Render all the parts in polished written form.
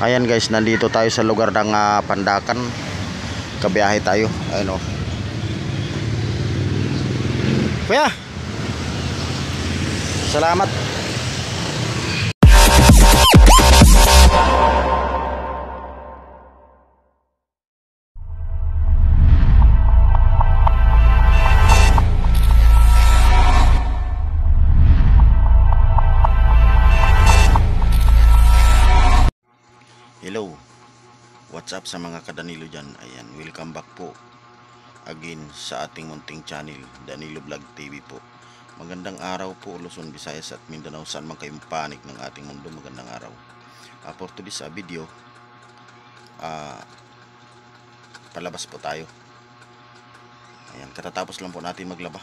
Ayan guys, nandito tayo sa lugar ng Pandakan. Kabiyahe tayo. Ayun o. Kuya, salamat. Hello, what's up sa mga kadanilo dyan? Ayan, welcome back po again sa ating munting channel, Danilo Vlog TV po. Magandang araw po Luzon, Visayas at Mindanao, saan man kayong panig ng ating mundo. Magandang araw. For today's video, palabas po tayo. Ayan, katatapos lang po natin maglaba.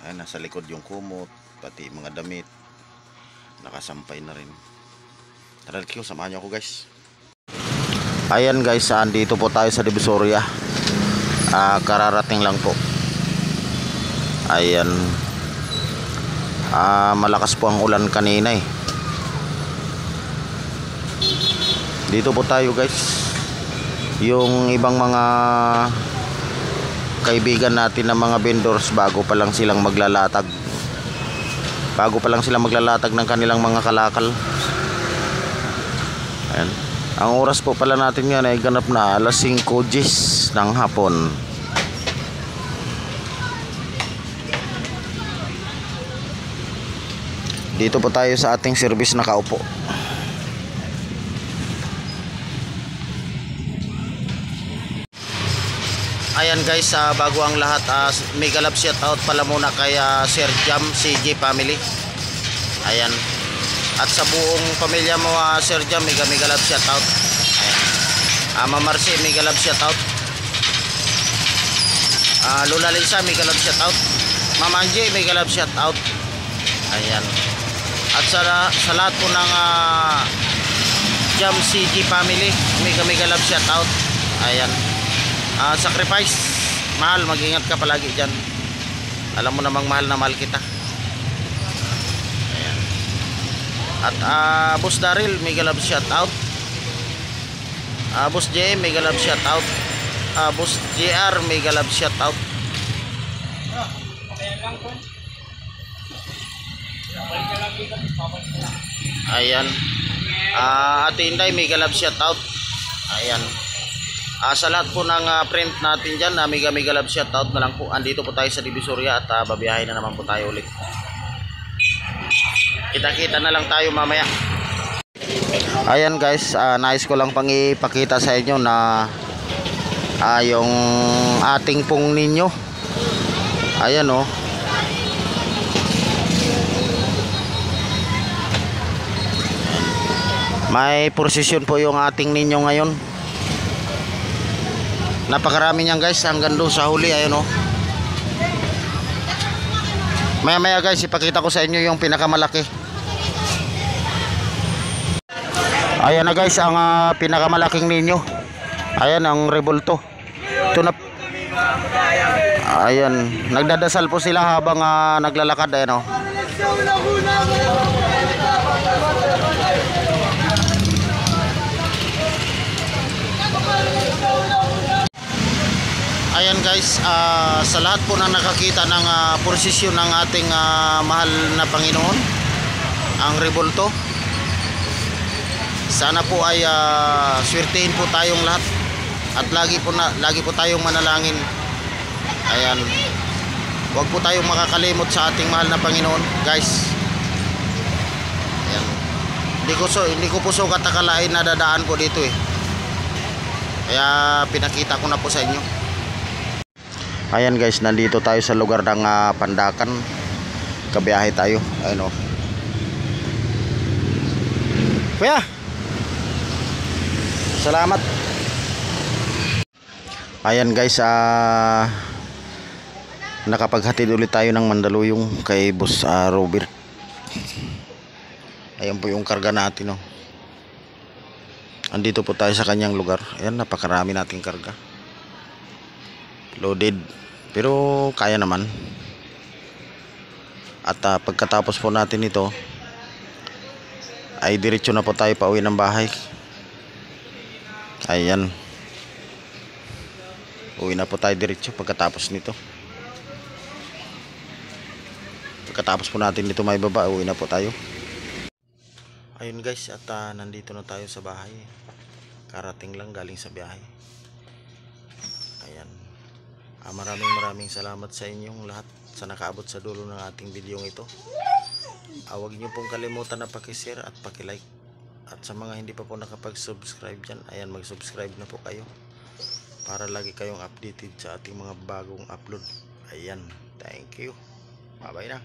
Ayan, nasa likod yung kumot, pati mga damit nakasampay na rin. Tara, samahan niyo ako guys. Ayan guys, andito po tayo sa Divisoria. Kararating lang po. Ayan. Malakas po ang ulan kanina eh. Dito po tayo guys. Yung ibang mga kaibigan natin na mga vendors, bago pa lang silang maglalatag. Bago pa lang silang maglalatag ng kanilang mga kalakal. Ayan. Ang oras po pala natin ngayon ay ganap na alas 5 GS ng hapon. Dito po tayo sa ating service nakaupo. Ayan guys, bago ang lahat, mega love shout out pala muna kay Sir Jam CJ family. Ayan. At sa buong pamilya mo, Sir Jam, mega love shout out. Ama Marcy, mega love shout out. Lola Lisa, mega love shout out. Mama Angie, mega love shout out. Ayan. At sa lahat po ng Jam CG family, mega love shout out. Ayan. Sacrifice, mahal, mag-ingat ka palagi dyan. Alam mo namang mahal na mahal kita. At Boss Daryl, mega love shout out. Boss J, mega love shout out. Boss JR, mega love shout out. Ayan. Ate Inday, mega love shout out. Ayan. Sa lahat po ng print natin dyan, mega love shout out na lang po. Andito po tayo sa Divisoria at babiyahin na naman po tayo ulit. Kita-kita na lang tayo mamaya. Ayan guys, nais ko lang pang ipakita sa inyo na yung ating pong ninyo. Ayan oh. May prosesyon po yung ating ninyo ngayon. Napakarami niyan guys, hanggang doon sa huli. Ayan oh. Maya guys, ipakita ko sa inyo yung pinakamalaki. Ayan na guys, ang pinakamalaking ninyo. Ayan ang rebulto. Ito na. Ayan, nagdadasal po sila habang naglalakad. Ayan o. Ayan guys, sa lahat po na nakakita ng prosesyon ng ating mahal na Panginoon, ang rebulto, sana po ay swertehin po tayong lahat at lagi po tayong manalangin. Ayan, huwag po tayong makakalimot sa ating mahal na Panginoon guys. Ayan. Hindi ko po sukat akalain na dadaan po dito eh, kaya pinakita ko na po sa inyo. Ayan guys, nandito tayo sa lugar ng Pandakan. Kabiyahe tayo. Ayun o. Kuya, salamat. Ayan guys, nakapaghatid ulit tayo ng Mandaluyong kay Boss Robert. Ayan po yung karga natin oh. Andito po tayo sa kanyang lugar. Ayan, napakarami nating karga. Loaded. Pero kaya naman. At pagkatapos po natin ito ay diretso na po tayo pauwi ng bahay. Ayan. Uwi na po tayo diretso pagkatapos nito. Pagkatapos po natin dito may baba, uwi na po tayo. Ayun guys, at nandito na tayo sa bahay. Karating lang galing sa biyahe. Ayan. Maraming salamat sa inyong lahat sa nakaabot sa dulo ng ating video ito. Huwag niyo pong kalimutan na paki-share at paki-like. At sa mga hindi pa po nakapag-subscribe dyan, ayan, mag-subscribe na po kayo para lagi kayong updated sa ating mga bagong upload. Ayan, thank you. Bye bye na.